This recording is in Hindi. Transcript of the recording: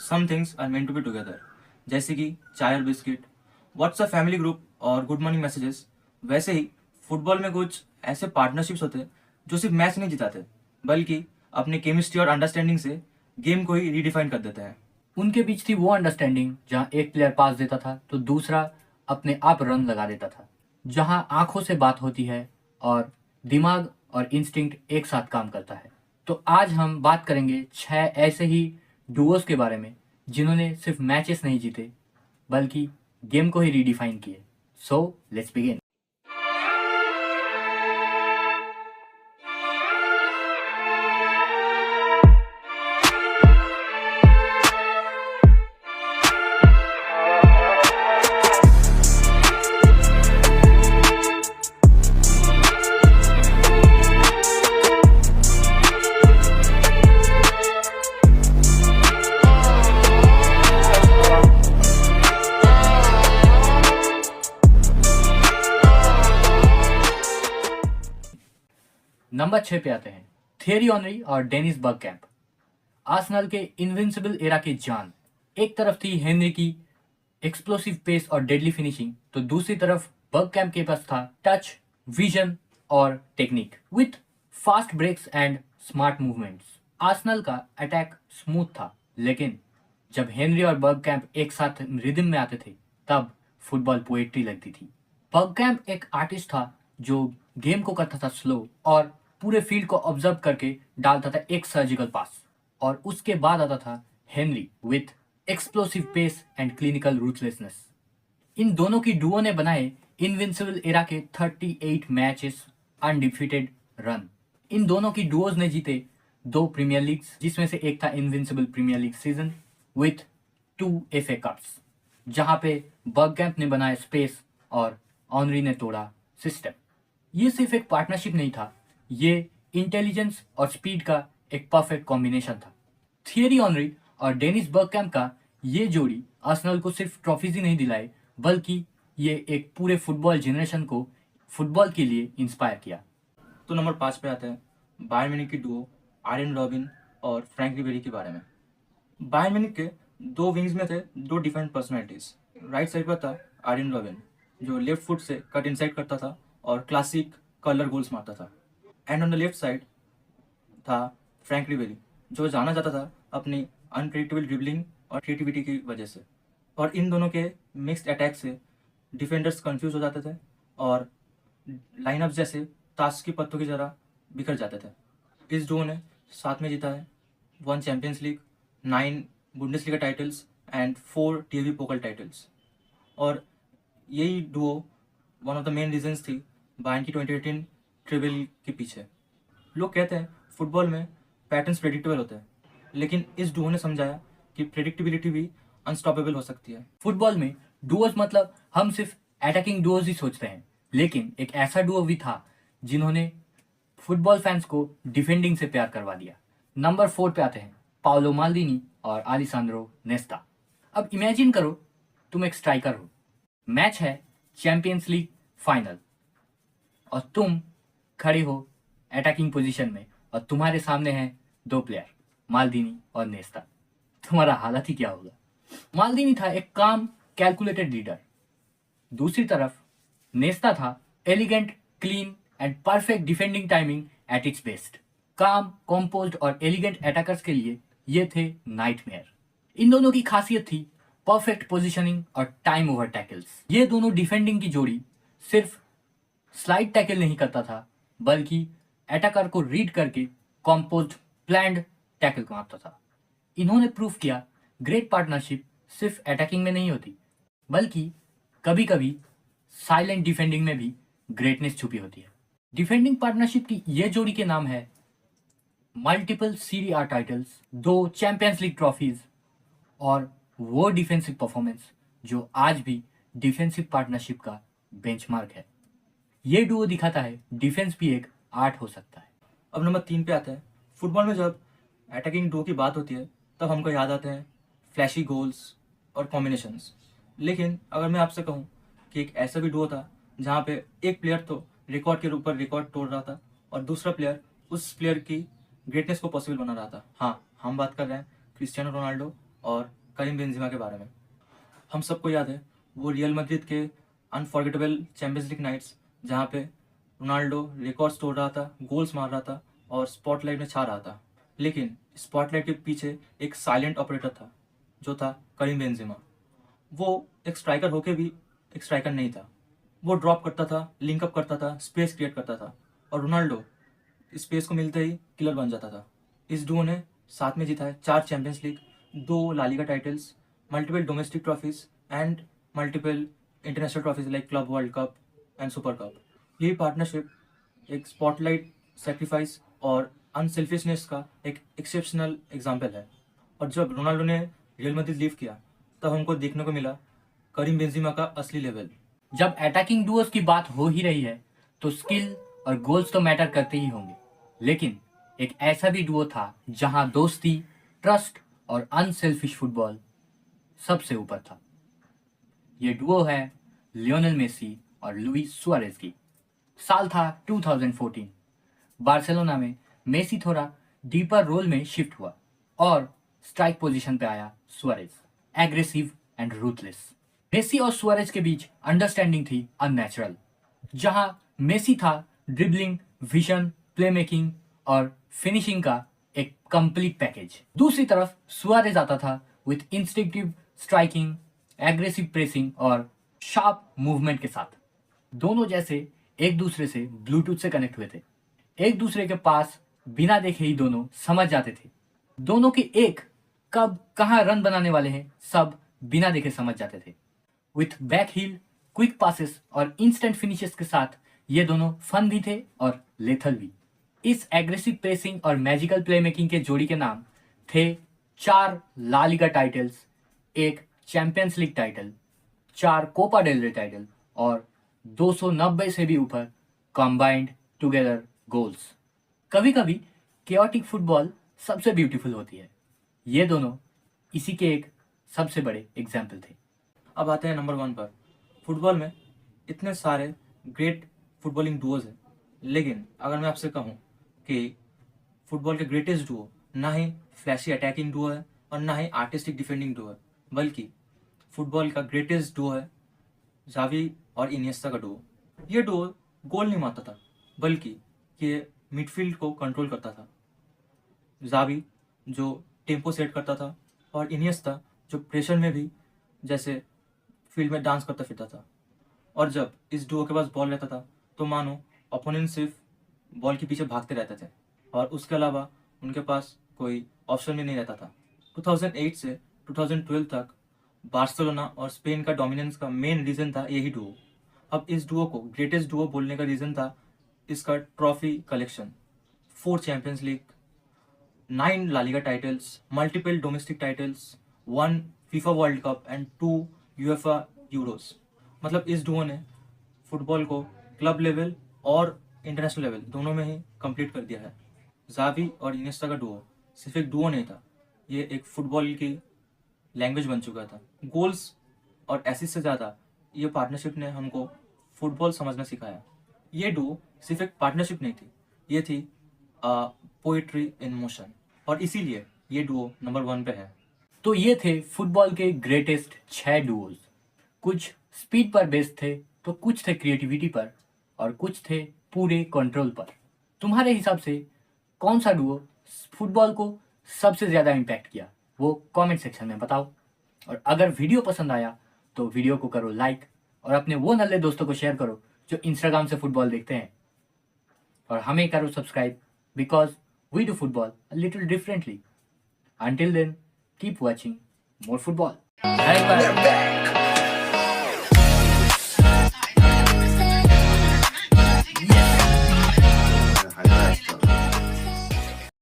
Some things are meant to be together, जैसे कि चाय और बिस्किट, व्हाट्सएप फैमिली ग्रुप और गुड मॉर्निंग मैसेजेस। वैसे ही फुटबॉल में कुछ ऐसे पार्टनरशिप्स होते हैं जो सिर्फ मैच नहीं जिताते, बल्कि अपनी केमिस्ट्री और अंडरस्टैंडिंग से गेम को ही रीडिफाइन कर देते हैं। उनके बीच थी वो अंडरस्टैंडिंग जहां एक प्लेयर पास देता था तो दूसरा अपने आप रन लगा देता था, जहां आंखों से बात होती है और दिमाग और इंस्टिंक्ट एक साथ काम करता है। तो आज हम बात करेंगे 6 ऐसे ही डुओस के बारे में जिन्होंने सिर्फ मैचेस नहीं जीते बल्कि गेम को ही रीडिफाइन किए। So let's begin. नंबर 6 पे आते हैं थियरी ऑनरी और डेनिस बर्गकैम्प। आर्सेनल के इनविंसिबल एरा के जान। एक तरफ थी हेनरी की एक्सप्लोसिव पेस और डेडली फिनिशिंग, तो दूसरी तरफ बर्गकैम्प के पास था टच, विजन और technique with fast breaks and smart movements. Arsenal का अटैक स्मूथ था, लेकिन जब हेनरी और बर्गकैम्प एक साथ रिदम में आते थे तब फुटबॉल पोएट्री लगती थी। बर्गकैम्प एक आर्टिस्ट था जो गेम को करता था स्लो और पूरे फील्ड को ऑब्जर्व करके डालता था एक सर्जिकल पास, और उसके बाद आता था Henry with explosive pace and clinical ruthlessness. इन दोनों की डुओ ने बनाए इनविंसिबल एरा के 38 मैचेस अनडिफीटेड रन। इन दोनों की डुओज ने जीते 2 प्रीमियर लीग्स, जिसमें से एक था invincible premier league season with 2 FA cups, जहां पे बर्गकैम्प ने बनाया स्पेस और ऑनरी ने तोड़ा सिस्टम। ये सिर्फ एक पार्टनरशिप नहीं था, ये इंटेलिजेंस और स्पीड का एक परफेक्ट कॉम्बिनेशन था। थियरी ऑनरी और डेनिस बर्गकैम्प का ये जोड़ी आर्सेनल को सिर्फ ट्रॉफीज ही नहीं दिलाए, बल्कि ये एक पूरे फुटबॉल जनरेशन को फुटबॉल के लिए इंस्पायर किया। तो नंबर 5 पे आते हैं बायर्न म्यूनिख की डुओ आर्यन रॉबिन और फ्रैंक रिबेरी के बारे में। बायर्न म्यूनिख के 2 विंग्स में थे 2 डिफरेंट पर्सनैलिटीज। राइट साइड पर था आर्यन रॉबिन, जो लेफ्ट फुट से कट इनसाइड करता था और क्लासिक कलर गोल्स मारता था। And on the left side था फ्रैंक रिबेरी, जो जाना जाता था अपनी अनप्रेडिक्टेबल ड्रिबलिंग और क्रिएटिविटी की वजह से। और इन दोनों के मिक्स्ड अटैक से डिफेंडर्स कंफ्यूज हो जाते थे और लाइनअप जैसे ताश की पत्तों की तरह बिखर जाते थे। इस डुओ ने साथ में जीता है 1 Champions League, 9 Bundesliga titles and 4 TV पोकल titles. और यही Duo one of the main reasons थी बायर्न की 2018 ट्रिबल के पीछे। लोग कहते हैं फुटबॉल में पैटर्न्स प्रेडिक्टेबल होते हैं, लेकिन इस डुओ ने समझाया कि प्रेडिक्टेबिलिटी भी अनस्टॉपेबल हो सकती है। फुटबॉल में डुओज मतलब हम सिर्फ अटैकिंग डुओज ही सोचते हैं, लेकिन एक ऐसा डुओ भी था जिन्होंने फुटबॉल फैंस को डिफेंडिंग से प्यार करवा दिया। नंबर 4 पे आते हैं पाओलो माल्दीनी और अलेसांद्रो नेस्टा। अब इमेजिन करो तुम एक स्ट्राइकर हो, मैच है चैंपियंस लीग फाइनल, और तुम खड़े हो अटैकिंग पोजीशन में और तुम्हारे सामने हैं 2 प्लेयर माल्दीनी और नेस्टा। तुम्हारा हालत ही क्या होगा। माल्दीनी था एक काम कैलकुलेटेड लीडर, दूसरी तरफ नेस्ता था elegant, clean and perfect defending timing at its best. काम, कॉम्पोज्ड और एलिगेंट अटैकर्स के लिए ये थे नाइटमेयर। इन दोनों की खासियत थी परफेक्ट पोजीशनिंग और टाइम ओवर टैकल्स। ये दोनों डिफेंडिंग की जोड़ी सिर्फ स्लाइड टैकल नहीं करता था, बल्कि अटैकर को रीड करके कॉम्पोज्ड प्लान्ड टैकल मारता था। इन्होंने प्रूव किया ग्रेट पार्टनरशिप सिर्फ अटैकिंग में नहीं होती, बल्कि कभी कभी साइलेंट डिफेंडिंग में भी ग्रेटनेस छुपी होती है। डिफेंडिंग पार्टनरशिप की यह जोड़ी के नाम है multiple Serie A titles, 2 Champions League trophies और वो डिफेंसिव परफॉर्मेंस जो आज भी डिफेंसिव पार्टनरशिप का बेंचमार्क है। ये डुओ दिखाता है डिफेंस भी एक आर्ट हो सकता है। अब नंबर 3 पे आता है फुटबॉल में जब अटैकिंग डुओ की बात होती है तब हमको याद आते हैं फ्लैशी गोल्स और कॉम्बिनेशंस। लेकिन अगर मैं आपसे कहूँ कि एक ऐसा भी डुओ था जहाँ पे एक प्लेयर तो रिकॉर्ड के ऊपर रिकॉर्ड तोड़ रहा था और दूसरा प्लेयर उस प्लेयर की ग्रेटनेस को पॉसिबल बना रहा था, हाँ, हम बात कर रहे हैं क्रिस्टियानो रोनाल्डो और करीम बेंजिमा के बारे में। हम सबको याद है वो रियल मैड्रिड के अनफॉरगेटेबल चैंपियंस लीग नाइट्स जहाँ पे रोनाल्डो रिकॉर्ड्स तोड़ रहा था, गोल्स मार रहा था और स्पॉटलाइट में छा रहा था। लेकिन स्पॉटलाइट के पीछे एक साइलेंट ऑपरेटर था जो था करीम बेंजिमा। वो एक स्ट्राइकर होके भी एक स्ट्राइकर नहीं था। वो ड्रॉप करता था, लिंकअप करता था, स्पेस क्रिएट करता था और रोनाल्डो स्पेस को मिलते ही किलर बन जाता था। इस डुओ ने साथ में जीता है 4 Champions league, 2 La Liga titles, multiple domestic trophies and multiple international trophies like club world Cup and super cup. यही पार्टनरशिप एक स्पॉटलाइट, सेक्रीफाइस और अनसेल्फिशनेस का एक एक्सेप्शनल एग्जाम्पल है। और जब रोनाल्डो ने रियल मैड्रिड लीव किया तब हमको देखने को मिला करीम बेंजिमा का असली लेवल। जब अटैकिंग डुओस की बात हो ही रही है तो स्किल और गोल्स तो मैटर करते ही होंगे, लेकिन एक ऐसा भी डुओ था जहां दोस्ती, ट्रस्ट और अनसेल्फिश फुटबॉल सबसे ऊपर था। ये डुओ है लियोनेल मेसी और लुइस सुआरेज की। साल था 2014। बार्सिलोना में मेसी थोड़ा डीपर रोल में शिफ्ट हुआ और स्ट्राइक पोजीशन पे आया Suarez, aggressive and ruthless. Messi और सुआरेज के बीच अंडरस्टैंडिंग थी अननेचुरल। जहां मेसी था ड्रिबलिंग, विजन, प्लेमेकिंग और फिनिशिंग का एक कंप्लीट पैकेज। दूसरी तरफ सुआरेज आता था with instinctive striking, aggressive pressing और शार्प मूवमेंट के साथ। दोनों जैसे एक दूसरे से ब्लूटूथ से कनेक्ट हुए थे। एक दूसरे के पास बिना देखे ही दोनों समझ जाते थे। दोनों के एक कब कहाँ रन बनाने वाले हैं सब बिना देखे समझ जाते थे। With back heel, quick passes और इंस्टेंट फिनिशेस के साथ ये दोनों फन भी थे और लेथल भी। इस एग्रेसिव प्रेसिंग और मैजिकल प्लेमेकिंग के जोड़ी के नाम थे 4 La Liga titles, 1 Champions League title, 4 Copa del Rey title और 290 से भी ऊपर कंबाइंड टुगेदर गोल्स। कभी कभी केओटिक फुटबॉल सबसे ब्यूटीफुल होती है। ये दोनों इसी के एक सबसे बड़े एग्जाम्पल थे। अब आते हैं नंबर 1 पर। फुटबॉल में इतने सारे ग्रेट फुटबॉलिंग डुओज हैं, लेकिन अगर मैं आपसे कहूँ कि फुटबॉल के ग्रेटेस्ट डुओ ना ही फ्लैशी अटैकिंग डुओ है और ना ही आर्टिस्टिक डिफेंडिंग डुओ है, बल्कि फुटबॉल का ग्रेटेस्ट डुओ है जावी और इनिएस्टा का डुओ। ये डुओ गोल नहीं मारता था, बल्कि ये मिडफील्ड को कंट्रोल करता था। जावी जो टेम्पो सेट करता था और इनिएस्टा जो प्रेशर में भी जैसे फील्ड में डांस करता फिरता था। और जब इस डुओ के पास बॉल रहता था तो मानो ओपोनेंट सिर्फ बॉल के पीछे भागते रहते थे और उसके अलावा उनके पास कोई ऑप्शन भी नहीं रहता था। 2008 से 2012 तक बार्सिलोना और स्पेन का डोमिनेंस का मेन रीजन था यही डुओ। अब इस डुओ को ग्रेटेस्ट डुओ बोलने का रीजन था इसका trophy collection, 4 Champions League, 9 La Liga titles, multiple domestic titles, 1 FIFA World Cup and 2 UEFA Euros. मतलब इस डुओ ने फुटबॉल को क्लब लेवल और इंटरनेशनल लेवल दोनों में ही कंप्लीट कर दिया है। जावी और इनिएस्टा का डुओ सिर्फ एक डुओ नहीं था, ये एक फुटबॉल की लैंग्वेज बन चुका था। गोल्स और एसिस्ट से ज़्यादा ये पार्टनरशिप ने हमको फुटबॉल समझना सिखाया। ये डुओ सिर्फ एक पार्टनरशिप नहीं थी, ये थी पोएट्री इन मोशन, और इसीलिए ये डुओ नंबर 1 पे है। तो ये थे फुटबॉल के ग्रेटेस्ट 6 डुओज। कुछ स्पीड पर बेस्ड थे तो कुछ थे क्रिएटिविटी पर और कुछ थे पूरे कंट्रोल पर। तुम्हारे हिसाब से कौन सा डुओ फुटबॉल को सबसे ज़्यादा इम्पैक्ट किया वो कमेंट सेक्शन में बताओ। और अगर वीडियो पसंद आया तो वीडियो को करो लाइक और अपने वो नल्ले दोस्तों को शेयर करो जो इंस्टाग्राम से फुटबॉल देखते हैं। और हमें करो subscribe because we do football a little differently. Until then, keep watching more football. Bye bye.